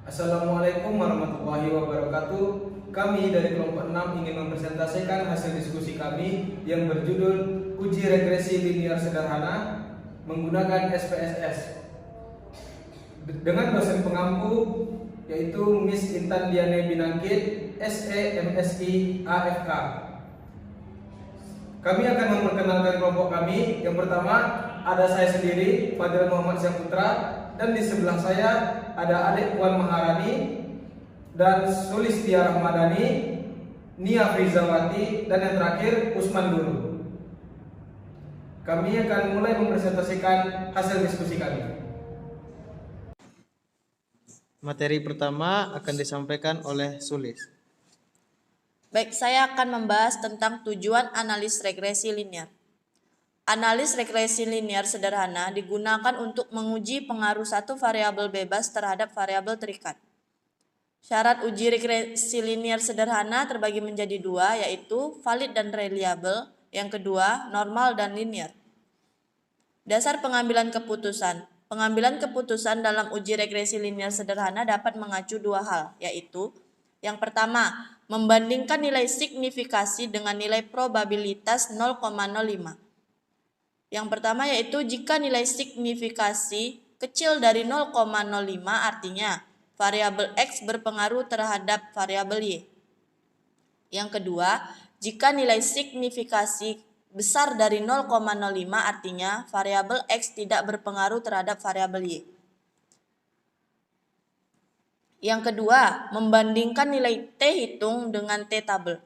Assalamualaikum warahmatullahi wabarakatuh. Kami dari kelompok 6 ingin mempresentasikan hasil diskusi kami yang berjudul Uji Regresi Linier Sederhana menggunakan SPSS dengan dosen pengampu yaitu Miss Intan Diane Binangkit, SE MSI AFK. Kami akan memperkenalkan kelompok kami. Yang pertama ada saya sendiri, Fadil Muhammad Syahputra, dan di sebelah saya ada adik Puan Maharani dan Sulistia Rahmadani, Nia Frizawati, dan yang terakhir Usman Dulu. Kami akan mulai mempresentasikan hasil diskusi kami. Materi pertama akan disampaikan oleh Sulis. Baik, saya akan membahas tentang tujuan analis regresi linier. Analis regresi linier sederhana digunakan untuk menguji pengaruh satu variabel bebas terhadap variabel terikat. Syarat uji regresi linier sederhana terbagi menjadi dua, yaitu valid dan reliable. Yang kedua, normal dan linier. Dasar pengambilan keputusan. Pengambilan keputusan dalam uji regresi linier sederhana dapat mengacu dua hal, yaitu yang pertama, membandingkan nilai signifikasi dengan nilai probabilitas 0,05. Yang pertama yaitu jika nilai signifikasi kecil dari 0,05 artinya variabel X berpengaruh terhadap variabel Y. Yang kedua, jika nilai signifikasi besar dari 0,05 artinya variabel X tidak berpengaruh terhadap variabel Y. Yang kedua, membandingkan nilai T hitung dengan T tabel.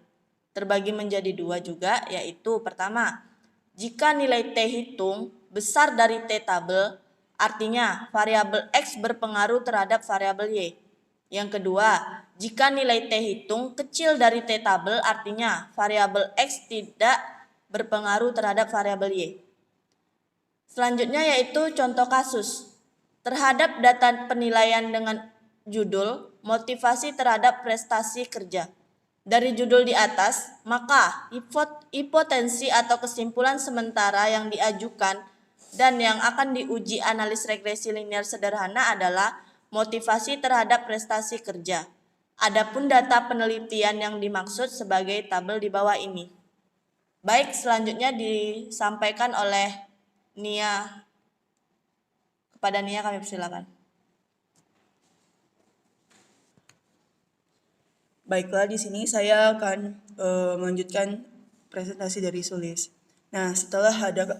Terbagi menjadi dua juga, yaitu pertama, jika nilai T hitung besar dari T tabel, artinya variabel X berpengaruh terhadap variabel Y. Yang kedua, jika nilai T hitung kecil dari T tabel, artinya variabel X tidak berpengaruh terhadap variabel Y. Selanjutnya yaitu contoh kasus. Terhadap data penilaian dengan judul motivasi terhadap prestasi kerja. Dari judul di atas, maka hipotensi atau kesimpulan sementara yang diajukan dan yang akan diuji analis regresi linier sederhana adalah motivasi terhadap prestasi kerja. Adapun data penelitian yang dimaksud sebagai tabel di bawah ini. Baik, selanjutnya disampaikan oleh Nia. Kepada Nia kami persilakan. Baiklah, di sini saya akan melanjutkan presentasi dari Sulis. Nah, setelah ada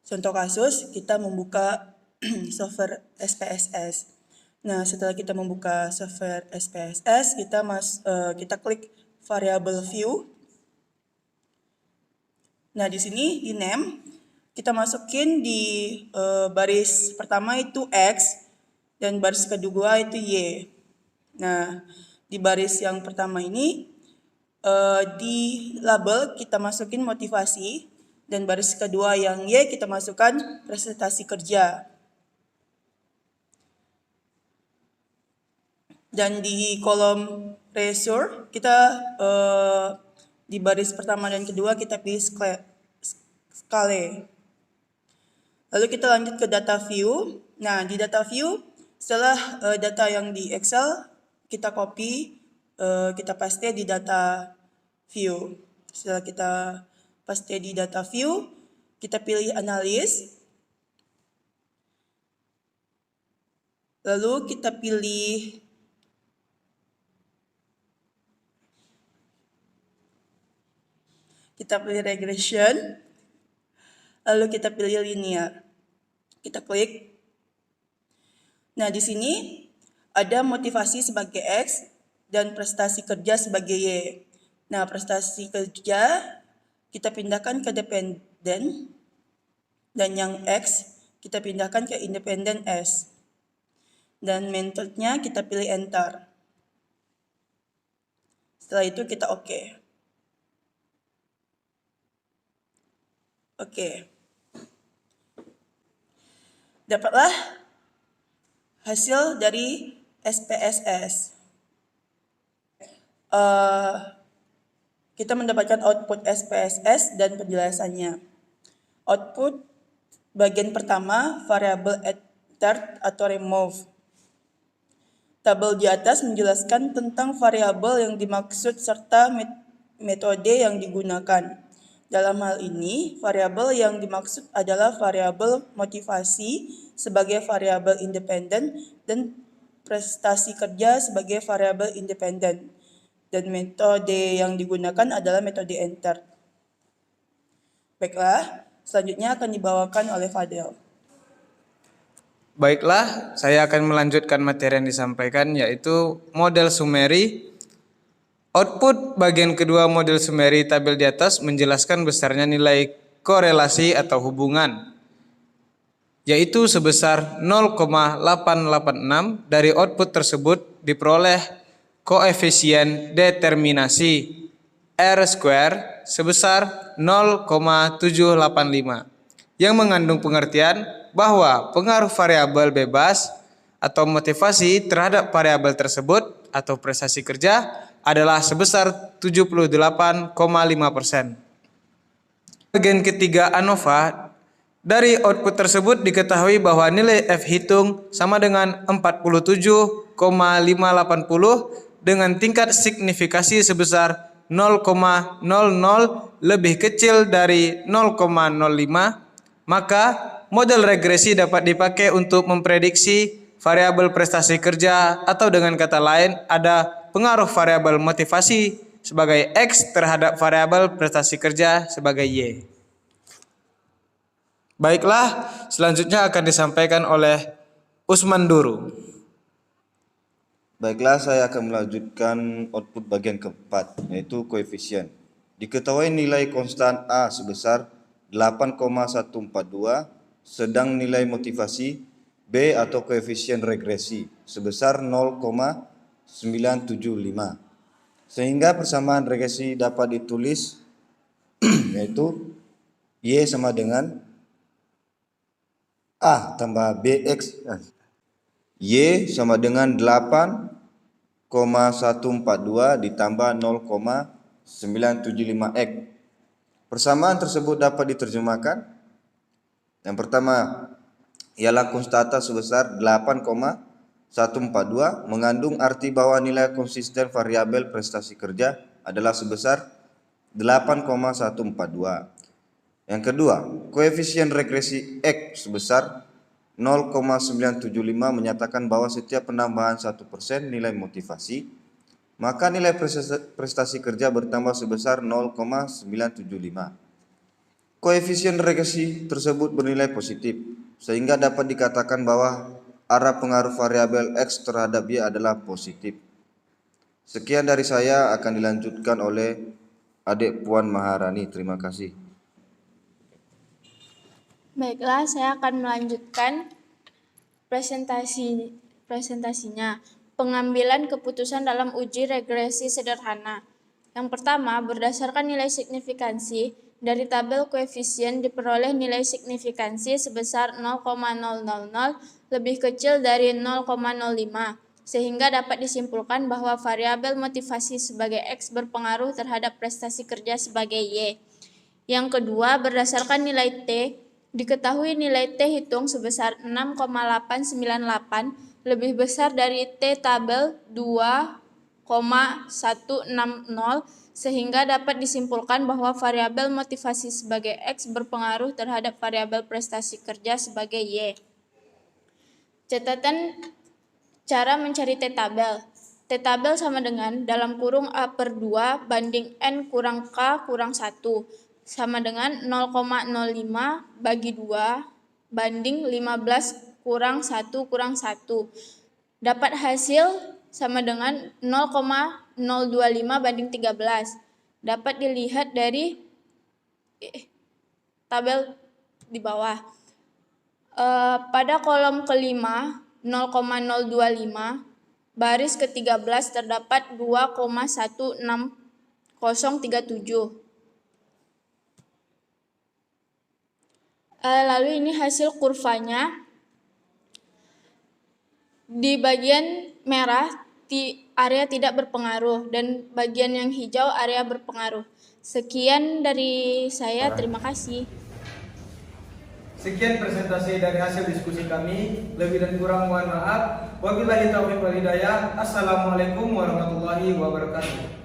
contoh kasus, kita membuka software SPSS. Nah, setelah kita membuka software SPSS, kita klik variable view. Nah, di sini di name kita masukin di baris pertama itu X dan baris kedua itu Y. Nah, di baris yang pertama ini di label kita masukin motivasi dan baris kedua yang Y kita masukkan prestasi kerja. Dan di kolom resource kita di baris pertama dan kedua kita pilih scale. Lalu kita lanjut ke data view. Nah, di data view setelah data yang di Excel kita copy, kita paste di data view. Setelah kita paste di data view, kita pilih analis. Lalu kita pilih regression. Lalu kita pilih linear. Kita klik. Nah, di sini ada motivasi sebagai X dan prestasi kerja sebagai Y. Nah, prestasi kerja kita pindahkan ke dependen dan yang X kita pindahkan ke independen S. Dan metodenya kita pilih enter. Setelah itu kita oke. Dapatlah hasil dari SPSS. Kita mendapatkan output SPSS dan penjelasannya. Output bagian pertama variabel add, start atau remove. Tabel di atas menjelaskan tentang variabel yang dimaksud serta metode yang digunakan. Dalam hal ini, variabel yang dimaksud adalah variabel motivasi sebagai variabel independen dan prestasi kerja sebagai variabel independen. Dan metode yang digunakan adalah metode enter. Baiklah, selanjutnya akan dibawakan oleh Fadel. Baiklah, saya akan melanjutkan materi yang disampaikan, yaitu model summary. Output bagian kedua model summary tabel di atas menjelaskan besarnya nilai korelasi atau hubungan, yaitu sebesar 0,886. Dari output tersebut diperoleh koefisien determinasi R² sebesar 0,785 yang mengandung pengertian bahwa pengaruh variabel bebas atau motivasi terhadap variabel tersebut atau prestasi kerja adalah sebesar 78,5%. Bagian ketiga ANOVA, dari output tersebut diketahui bahwa nilai F hitung sama dengan 47,580 dengan tingkat signifikasi sebesar 0,00 lebih kecil dari 0,05, maka model regresi dapat dipakai untuk memprediksi variabel prestasi kerja, atau dengan kata lain ada pengaruh variabel motivasi sebagai X terhadap variabel prestasi kerja sebagai Y. Baiklah, selanjutnya akan disampaikan oleh Usman Duru. Baiklah, saya akan melanjutkan output bagian keempat, yaitu koefisien. Diketahui nilai konstan A sebesar 8,142, sedang nilai motivasi B atau koefisien regresi sebesar 0,975. Sehingga persamaan regresi dapat ditulis yaitu Y sama dengan A tambah BX. Y sama dengan 8,142 ditambah 0,975X. Persamaan tersebut dapat diterjemahkan. Yang pertama ialah konstanta sebesar 8,142 mengandung arti bahwa nilai konsisten variabel prestasi kerja adalah sebesar 8,142. Yang kedua, koefisien regresi X sebesar 0,975 menyatakan bahwa setiap penambahan 1% nilai motivasi, maka nilai prestasi kerja bertambah sebesar 0,975. Koefisien regresi tersebut bernilai positif, sehingga dapat dikatakan bahwa arah pengaruh variabel X terhadap Y adalah positif. Sekian dari saya, akan dilanjutkan oleh adik Puan Maharani. Terima kasih. Baiklah, saya akan melanjutkan presentasinya. Pengambilan keputusan dalam uji regresi sederhana. Yang pertama, berdasarkan nilai signifikansi, dari tabel koefisien diperoleh nilai signifikansi sebesar 0,000 lebih kecil dari 0,05, sehingga dapat disimpulkan bahwa variabel motivasi sebagai X berpengaruh terhadap prestasi kerja sebagai Y. Yang kedua, berdasarkan nilai T, diketahui nilai T hitung sebesar 6,898 lebih besar dari T tabel 2,160, sehingga dapat disimpulkan bahwa variabel motivasi sebagai X berpengaruh terhadap variabel prestasi kerja sebagai Y. Catatan cara mencari T tabel. T tabel sama dengan dalam kurung A/2 banding N kurang K kurang 1 sama dengan 0,05 bagi 2 banding 15 kurang 1 kurang 1. Dapat hasil sama dengan 0,025 banding 13. Dapat dilihat dari tabel di bawah. Pada kolom kelima 0,025, baris ke-13 terdapat 2,16037. Lalu ini hasil kurvanya. Di bagian merah area tidak berpengaruh dan bagian yang hijau area berpengaruh. Sekian dari saya, terima kasih. Sekian presentasi dari hasil diskusi kami. Lebih dan kurang mohon maaf. Wabillahi taufiq wal hidayah. Assalamualaikum warahmatullahi wabarakatuh.